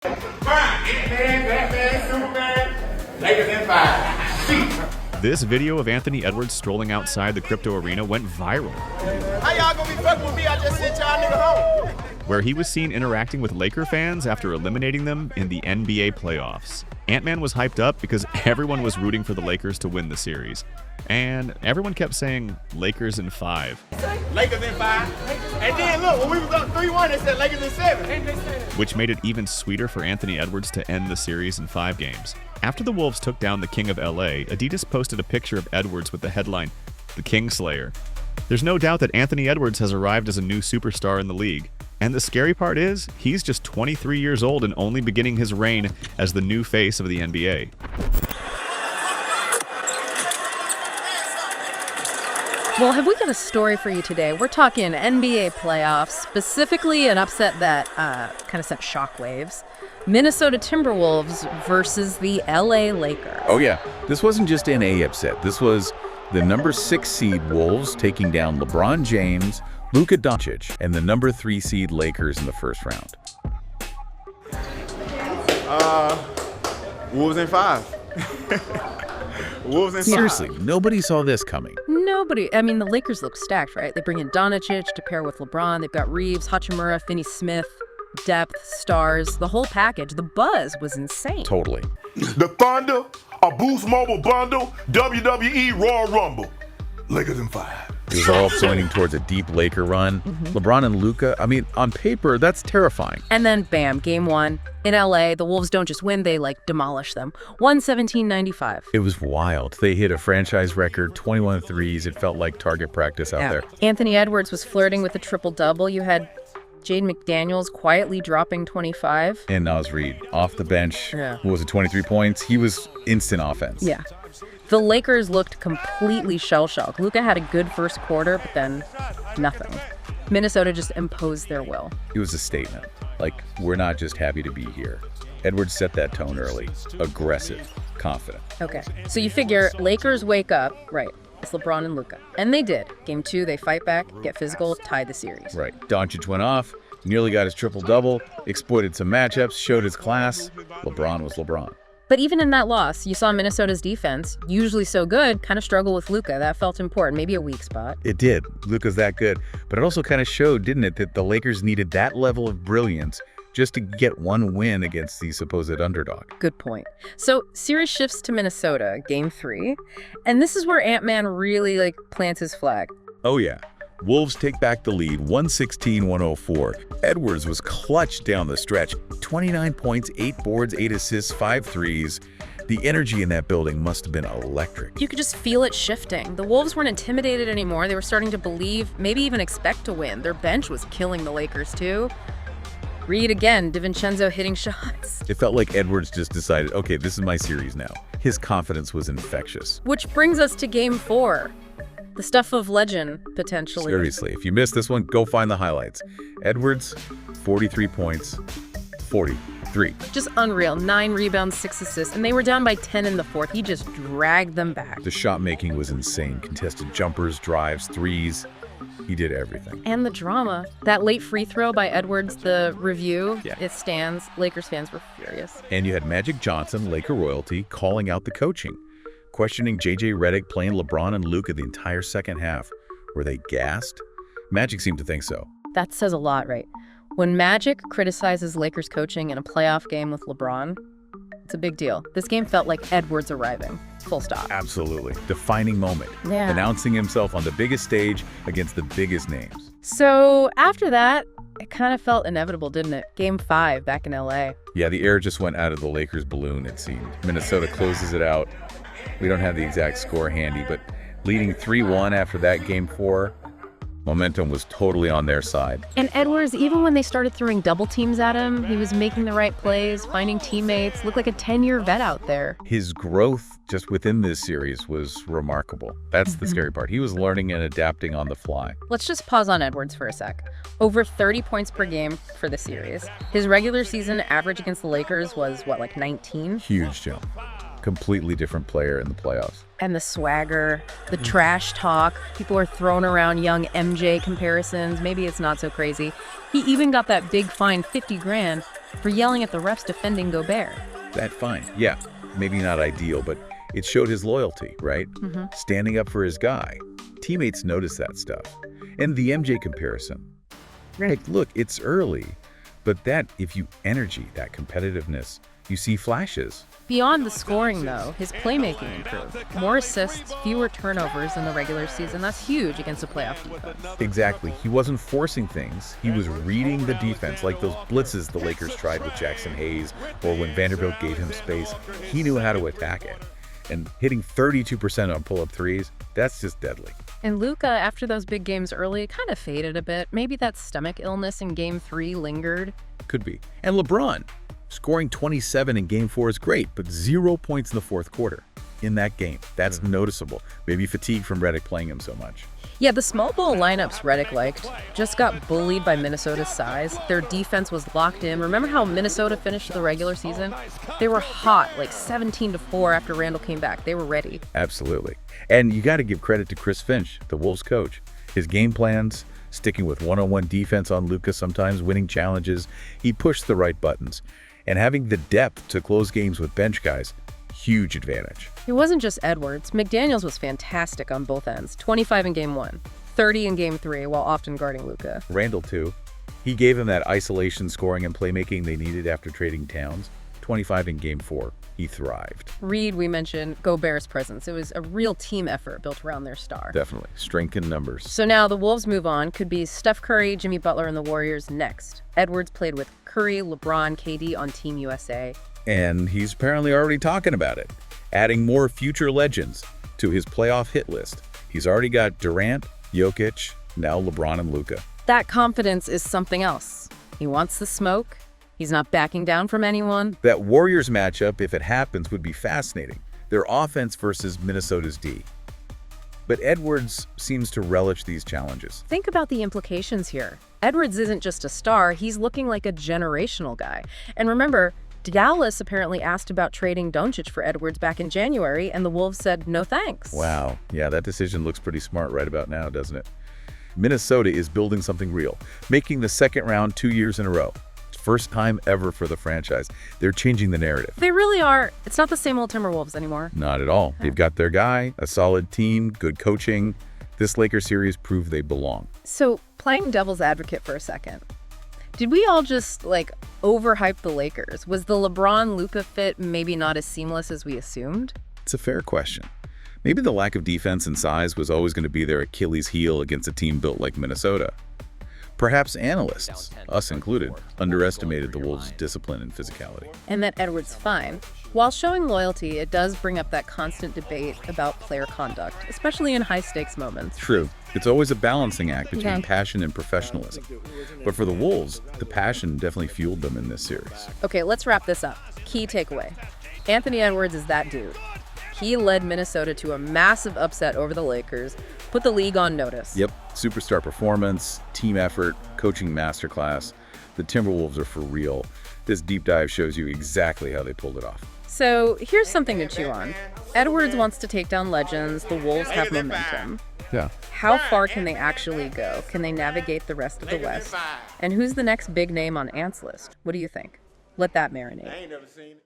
Ant-Man, Batman, Superman, Lakers in 5. This video of Anthony Edwards strolling outside the crypto arena went viral, How y'all gonna be fucking with me? I just sent y'all nigga home. where he was seen interacting with Laker fans after eliminating them in the NBA playoffs. Ant-Man was hyped up because everyone was rooting for the Lakers to win the series. And everyone kept saying Lakers in 5, Lakers in 5. And then look, when we was up 3-1, they said Lakers in 7. which made it even sweeter for Anthony Edwards to end the series in 5 games. After the Wolves took down the King of LA, Adidas posted a picture of Edwards with the headline, "The Kingslayer." There's no doubt that Anthony Edwards has arrived as a new superstar in the league. And the scary part is, he's just 23 years old and only beginning his reign as the new face of the NBA. Well, have we got a story for you today? We're talking NBA playoffs, specifically an upset that kind of sent shockwaves. Minnesota Timberwolves versus the LA Lakers. Oh yeah, this wasn't just an A upset. This was the number 6 seed Wolves taking down LeBron James, Luka Doncic, and the number 3 seed Lakers in the first round. Wolves in 5. Wolves in 5. Seriously, nobody saw this coming. Nobody. I mean, the Lakers look stacked, right? They bring in Doncic to pair with LeBron. They've got Reeves, Hachimura, Finney Smith, depth, stars, the whole package. The buzz was insane. Totally. The Thunder, a Boost Mobile bundle, WWE Royal Rumble. Lakers in 5. It was all pointing towards a deep Laker run. LeBron and Luka, I mean, on paper, that's terrifying. And then, bam, game 1. In LA, the Wolves don't just win, they, demolish them. 117-95. It was wild. They hit a franchise record, 21 threes. It felt like target practice out there. Anthony Edwards was flirting with a triple-double. You had Jaden McDaniels quietly dropping 25. And Naz Reid, off the bench, Yeah. what was it, 23 points? He was instant offense. Yeah. The Lakers looked completely shell-shocked. Luka had a good first quarter, but then nothing. Minnesota just imposed their will. It was a statement. Like, we're not just happy to be here. Edwards set that tone early. Aggressive, confident. Okay, so you figure Lakers wake up, right, it's LeBron and Luka. And they did. Game 2, they fight back, get physical, tie the series. Right. Doncic went off, nearly got his triple-double, exploited some matchups, showed his class. LeBron was LeBron. But even in that loss, you saw Minnesota's defense, usually so good, kind of struggle with Luka. That felt important, maybe a weak spot. It did. Luka's that good. But it also kind of showed, didn't it, that the Lakers needed that level of brilliance just to get one win against the supposed underdog. Good point. So series shifts to Minnesota, game 3. And this is where Ant-Man really plants his flag. Oh yeah. Wolves take back the lead, 116-104. Edwards was clutch down the stretch. 29 points, 8 boards, 8 assists, 5 threes. The energy in that building must have been electric. You could just feel it shifting. The Wolves weren't intimidated anymore. They were starting to believe, maybe even expect to win. Their bench was killing the Lakers too. Reed again, DiVincenzo hitting shots. It felt like Edwards just decided, okay, this is my series now. His confidence was infectious. Which brings us to game 4. The stuff of legend, potentially. Seriously, if you missed this one, go find the highlights. Edwards, 43 points, 43. Just unreal. 9 rebounds, 6 assists, and they were down by 10 in the 4th. He just dragged them back. The shot making was insane. Contested jumpers, drives, threes. He did everything. And the drama. That late free throw by Edwards, the review, Yeah. it stands. Lakers fans were furious. And you had Magic Johnson, Laker royalty, calling out the coaching, questioning J.J. Redick playing LeBron and Luka the entire second half. Were they gassed? Magic seemed to think so. That says a lot, right? When Magic criticizes Lakers coaching in a playoff game with LeBron, it's a big deal. This game felt like Edwards arriving. Full stop. Absolutely. Defining moment. Yeah. Announcing himself on the biggest stage against the biggest names. So after that, it kind of felt inevitable, didn't it? Game 5 back in LA. Yeah, the air just went out of the Lakers balloon, it seemed. Minnesota closes it out. We don't have the exact score handy, but leading 3-1 after that game 4, momentum was totally on their side. And Edwards, even when they started throwing double teams at him, he was making the right plays, finding teammates, looked like a 10-year vet out there. His growth just within this series was remarkable. That's the scary part. He was learning and adapting on the fly. Let's just pause on Edwards for a sec. Over 30 points per game for the series. His regular season average against the Lakers was, 19? Huge jump. Completely different player in the playoffs. And the swagger, the trash talk. People are throwing around young MJ comparisons. Maybe it's not so crazy. He even got that big fine $50,000 for yelling at the refs defending Gobert. That fine. Yeah, maybe not ideal, but it showed his loyalty, right? Standing up for his guy. Teammates notice that stuff. And the MJ comparison. Right, look, it's early, but if you energy, that competitiveness, you see flashes. Beyond the scoring, though, his playmaking improved. More assists, fewer turnovers in the regular season. That's huge against a playoff defense. Exactly. He wasn't forcing things. He was reading the defense, like those blitzes the Lakers tried with Jackson Hayes, or when Vanderbilt gave him space. He knew how to attack it. And hitting 32% on pull-up threes, that's just deadly. And Luka, after those big games early, kind of faded a bit. Maybe that stomach illness in Game 3 lingered. Could be. And LeBron, scoring 27 in Game 4 is great, but 0 points in the fourth quarter in that game. That's noticeable. Maybe fatigue from Redick playing him so much. Yeah, the small ball lineups Redick liked just got bullied by Minnesota's size. Their defense was locked in. Remember how Minnesota finished the regular season? They were hot, like 17-4 after Randall came back. They were ready. Absolutely. And you got to give credit to Chris Finch, the Wolves coach. His game plans, sticking with one-on-one defense on Luka, sometimes winning challenges, he pushed the right buttons. And having the depth to close games with bench guys, huge advantage. It wasn't just Edwards. McDaniels was fantastic on both ends. 25 in Game 1, 30 in Game 3, while often guarding Luka. Randall, too. He gave him that isolation scoring and playmaking they needed after trading Towns. 25 in Game 4. He thrived. Reed, we mentioned, Gobert's presence. It was a real team effort built around their star. Definitely. Strength in numbers. So now the Wolves move on. Could be Steph Curry, Jimmy Butler, and the Warriors next. Edwards played with Curry, LeBron, KD on Team USA. And he's apparently already talking about it, adding more future legends to his playoff hit list. He's already got Durant, Jokic, now LeBron and Luka. That confidence is something else. He wants the smoke. He's not backing down from anyone. That Warriors matchup, if it happens, would be fascinating. Their offense versus Minnesota's D. But Edwards seems to relish these challenges. Think about the implications here. Edwards isn't just a star. He's looking like a generational guy. And remember, Dallas apparently asked about trading Doncic for Edwards back in January, and the Wolves said no thanks. Wow. Yeah, that decision looks pretty smart right about now, doesn't it? Minnesota is building something real, making the second round 2 years in a row. First time ever for the franchise. They're changing the narrative. They really are. It's not the same old Timberwolves anymore. Not at all. They've got their guy, a solid team, good coaching. This Lakers series proved they belong. So, playing devil's advocate for a second, did we all just, overhype the Lakers? Was the LeBron-Luka fit maybe not as seamless as we assumed? It's a fair question. Maybe the lack of defense and size was always going to be their Achilles heel against a team built like Minnesota. Perhaps analysts, us included, underestimated the Wolves' discipline and physicality. And that Edwards' fine. While showing loyalty, it does bring up that constant debate about player conduct, especially in high-stakes moments. True. It's always a balancing act between passion and professionalism. But for the Wolves, the passion definitely fueled them in this series. Okay, let's wrap this up. Key takeaway. Anthony Edwards is that dude. He led Minnesota to a massive upset over the Lakers, put the league on notice. Yep, superstar performance, team effort, coaching masterclass. The Timberwolves are for real. This deep dive shows you exactly how they pulled it off. So here's something to chew on. Edwards wants to take down legends. The Wolves have momentum. Yeah. How far can they actually go? Can they navigate the rest of the West? And who's the next big name on Ant's list? What do you think? Let that marinate.